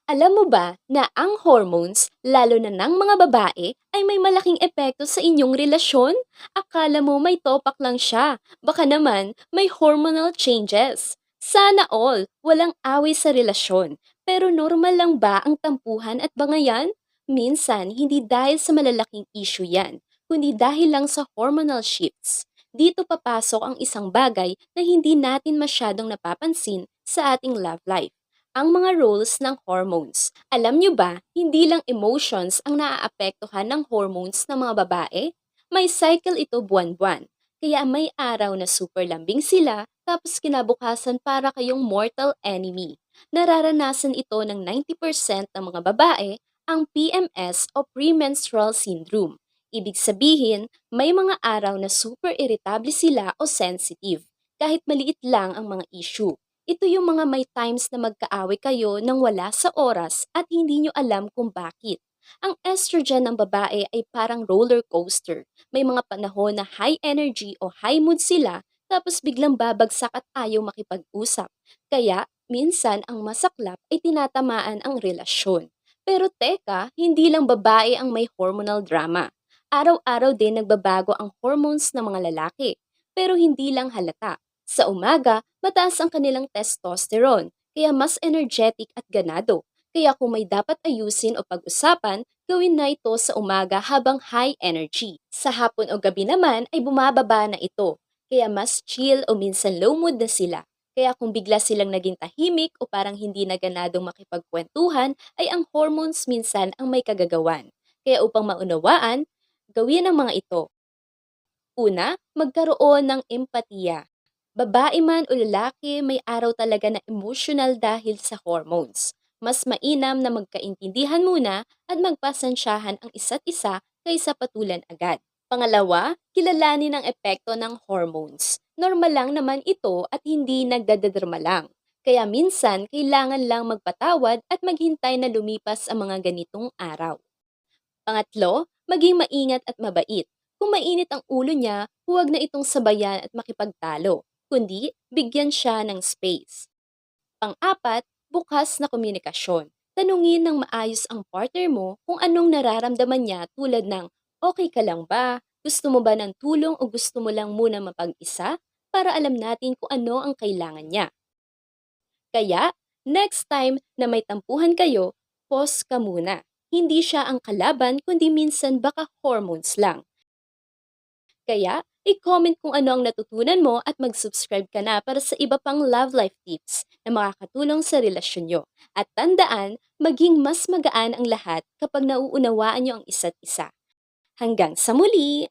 Alam mo ba na ang hormones, lalo na ng mga babae, ay may malaking epekto sa inyong relasyon? Akala mo may topak lang siya, baka naman may hormonal changes. Sana all, walang away sa relasyon. Pero normal lang ba ang tampuhan at bangayan? Minsan, hindi dahil sa malalaking issue yan, kundi dahil lang sa hormonal shifts. Dito papasok ang isang bagay na hindi natin masyadong napapansin sa ating love life, ang mga roles ng hormones. Alam nyo ba, hindi lang emotions ang naaapektuhan ng hormones ng mga babae? May cycle ito buwan-buwan. Kaya may araw na super lambing sila, tapos kinabukasan para kayong mortal enemy. Nararanasan ito ng 90% ng mga babae, ang PMS o premenstrual syndrome. Ibig sabihin, may mga araw na super irritable sila o sensitive, kahit maliit lang ang mga issue. Ito yung mga may times na magkaaway kayo nang wala sa oras at hindi nyo alam kung bakit. Ang estrogen ng babae ay parang roller coaster. May mga panahon na high energy o high mood sila, tapos biglang babagsak at ayaw makipag-usap. Kaya, minsan ang masaklap ay tinatamaan ang relasyon. Pero teka, hindi lang babae ang may hormonal drama. Araw-araw din nagbabago ang hormones ng mga lalaki. Pero hindi lang halata. Sa umaga, mataas ang kanilang testosterone, kaya mas energetic at ganado. Kaya kung may dapat ayusin o pag-usapan, gawin na ito sa umaga habang high energy. Sa hapon o gabi naman ay bumababa na ito, kaya mas chill o minsan low mood na sila. Kaya kung bigla silang naging tahimik o parang hindi na ganadong makipagkwentuhan, ay ang hormones minsan ang may kagagawan. Kaya upang maunawaan, gawin ang mga ito. Una, magkaroon ng empatiya. Babae man o lalaki, may araw talaga na emotional dahil sa hormones. Mas mainam na magkaintindihan muna at magpasensyahan ang isa't isa kaysa patulan agad. Pangalawa, kilalanin ang epekto ng hormones. Normal lang naman ito at hindi nagdadadrama lang. Kaya minsan, kailangan lang magpatawad at maghintay na lumipas ang mga ganitong araw. Pangatlo, maging maingat at mabait. Kung mainit ang ulo niya, huwag na itong sabayan at makipagtalo, kundi bigyan siya ng space. Pang-apat, bukas na komunikasyon. Tanungin ng maayos ang partner mo kung anong nararamdaman niya, tulad ng, okay ka lang ba? Gusto mo ba ng tulong o gusto mo lang muna mapag-isa? Para alam natin kung ano ang kailangan niya. Kaya, next time na may tampuhan kayo, pause ka muna. Hindi siya ang kalaban, kundi minsan baka hormones lang. Kaya, i-comment kung ano ang natutunan mo at mag-subscribe ka na para sa iba pang love life tips na makakatulong sa relasyon nyo. At tandaan, maging mas magaan ang lahat kapag nauunawaan nyo ang isa't isa. Hanggang sa muli!